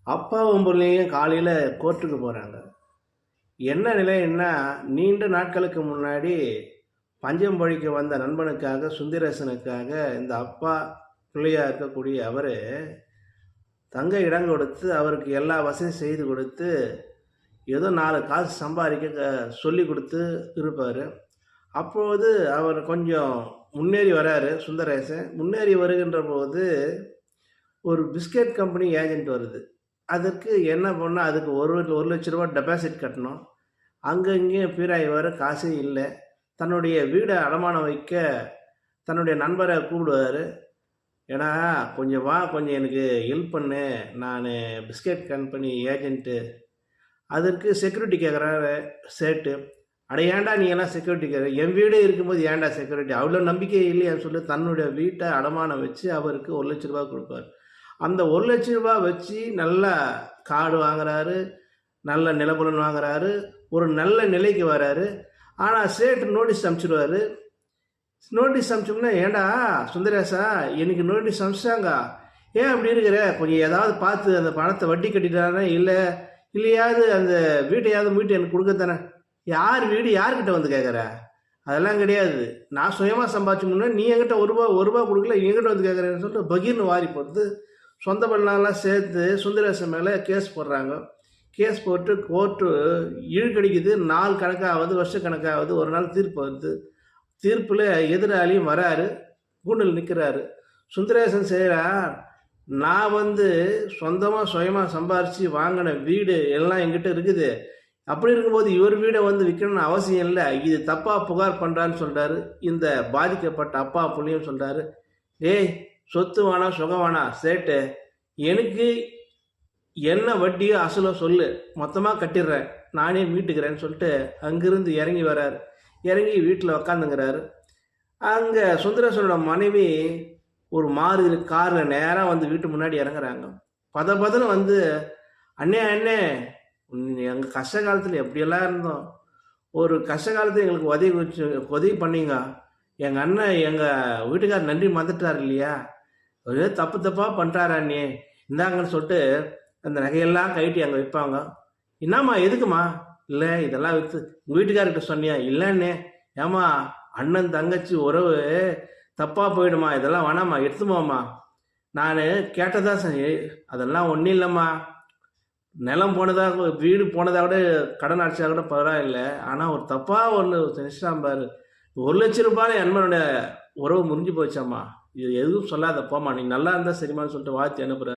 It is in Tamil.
அப்பாவும் பிள்ளையும் காலையில் கோர்ட்டுக்கு போகிறாங்க. என்ன நிலைன்னா, நீண்ட நாட்களுக்கு முன்னாடி பஞ்சம் பொழைக்க வந்த நண்பனுக்காக, சுந்தரேசனுக்காக இந்த அப்பா பிள்ளையா இருக்கக்கூடிய அவர் தங்க இடம் கொடுத்து, அவருக்கு எல்லா வசதியும் செய்து கொடுத்து, ஏதோ 4 காசு சம்பாதிக்க சொல்லி கொடுத்து இருப்பார். அப்போது அவர் கொஞ்சம் முன்னேறி வராரு சுந்தரேசன். முன்னேறி வருகின்ற போது ஒரு பிஸ்கட் கம்பெனி ஏஜென்ட் வருது. அதற்கு என்ன பண்ணால் அதுக்கு ₹1,00,000 டெபாசிட் கட்டணும். அங்கே இங்கேயும் பீராய்வார், காசே இல்லை. தன்னுடைய வீடை அடமானம் வைக்க தன்னுடைய நண்பரை கூப்பிடுவார். ஏன்னா கொஞ்சம் வா, கொஞ்சம் எனக்கு ஹெல்ப் பண்ணு, நான் பிஸ்கட் கம்பெனி ஏஜென்ட்டு. அதற்கு செக்யூரிட்டி கேட்குறாரு சேட்டு. அட ஏன்டா நீ எல்லாம் செக்யூரிட்டி கேட்குற, என் வீடே இருக்கும்போது ஏன்டா செக்யூரிட்டி, அவ்வளோ நம்பிக்கை இல்லையான்னு சொல்லி தன்னுடைய வீட்டை அடமானம் வச்சு அவருக்கு ₹1,00,000 கொடுப்பார். அந்த ₹1,00,000 வச்சு நல்லா காடு வாங்குறாரு, நல்ல நிலபுலன் வாங்குறாரு, ஒரு நல்ல நிலைக்கு வராரு. ஆனால் சேட்டு நோட்டீஸ் அனுப்பிச்சிடுவார். நோட்டீஸ் அனுப்பிச்சோம்னா, ஏண்டா சுந்தரேசா எனக்கு நோட்டீஸ் அனுப்பிச்சிட்டாங்க, ஏன் அப்படி இருக்கிற, கொஞ்சம் ஏதாவது பார்த்து அந்த பணத்தை வட்டி கட்டிட்டானே, இல்லையாவது அந்த வீட்டையாவது மீட்டு எனக்கு கொடுக்கத்தானே. யார் வீடு யார்கிட்ட வந்து கேட்குற, அதெல்லாம் கிடையாது, நான் சுயமாக சம்பாதிச்சு முன்னே நீ என்கிட்ட ஒரு ரூபா கொடுக்கல, என்கிட்ட வந்து கேட்குறேன்னு சொல்லிட்டு பகீர்னு வாரி போட்டு சொந்த பண்ணலாம் சேர்த்து சுந்தரேசன் மேலே கேஸ் போடுறாங்க. கேஸ் போட்டு கோர்ட்டு இழுக்கடிக்குது. நாள் கணக்காவது, வருஷ கணக்காவது. ஒரு நாள் தீர்ப்பு வருது. தீர்ப்பில் எதிராளியும் வராரு, கூண்டில் நிற்கிறாரு. சுந்தரேசன் செய்கிறார், நான் சொந்தமாக சுயமாக சம்பாரித்து வாங்கின வீடு எல்லாம் என்கிட்ட இருக்குது. அப்படி இருக்கும்போது இவர் வீடை விற்கணும்னு அவசியம் இல்லை, இது தப்பாக புகார் பண்ணுறான்னு சொல்கிறாரு. இந்த பாதிக்கப்பட்ட அப்பா புள்ளியும் சொல்கிறாரு, ஏய் சொத்து வேணாம் சுகம் வேணாம் சேட்டு, எனக்கு என்ன வட்டியோ அசலோ சொல்லு, மொத்தமாக கட்டிடுறேன், நானே மீட்டுக்கிறேன்னு சொல்லிட்டு அங்கிருந்து இறங்கி வர்றாரு. இறங்கி வீட்டில் உக்காந்துங்கிறாரு. அங்கே சுந்தரேசனோட மனைவி ஒரு மாறுதல் காரில் நேராக வீட்டு முன்னாடி இறங்குறாங்க. பதன்னு அண்ணே அண்ணே, எங்கள் கஷ்ட காலத்தில் எப்படியெல்லாம் இருந்தோம், ஒரு கஷ்ட காலத்தில் எங்களுக்கு உதவி பண்ணீங்க, எங்கள் அண்ணன் எங்கள் வீட்டுக்காரர் நன்றி மறந்துட்டார் இல்லையா, ஒரே தப்பாக பண்ணுறாரா அண்ணே, இந்தாங்கன்னு சொல்லிட்டு அந்த நகையெல்லாம் கைட்டி அங்கே வைப்பாங்க. என்னம்மா எதுக்குமா, இல்லை இதெல்லாம் விற்று உங்கள் வீட்டுக்காரர்கிட்ட சொன்னியா, இல்லைண்ணே, ஏம்மா அண்ணன் தங்கச்சி உறவு தப்பாக போயிடுமா, இதெல்லாம் வேணாம்மா எடுத்துமாம்மா, நான் கேட்டதா சரி, அதெல்லாம் ஒன்றும் இல்லைம்மா, நிலம் போனதாக வீடு போனதாக கூட கடன் அடிச்சா கூட பரவாயில்லை, ஆனால் ஒரு தப்பாக ஒன்று செஞ்சுட்டான் பாரு, ₹1,00,000 அண்ணனோட உறவு முறிஞ்சு போச்சாம்மா, இது எதுவும் சொல்லாத போம்மா, நீ நல்லா இருந்தால் சரிம்மான்னு சொல்லிட்டு வாழ்த்து அனுப்புகிறேன்.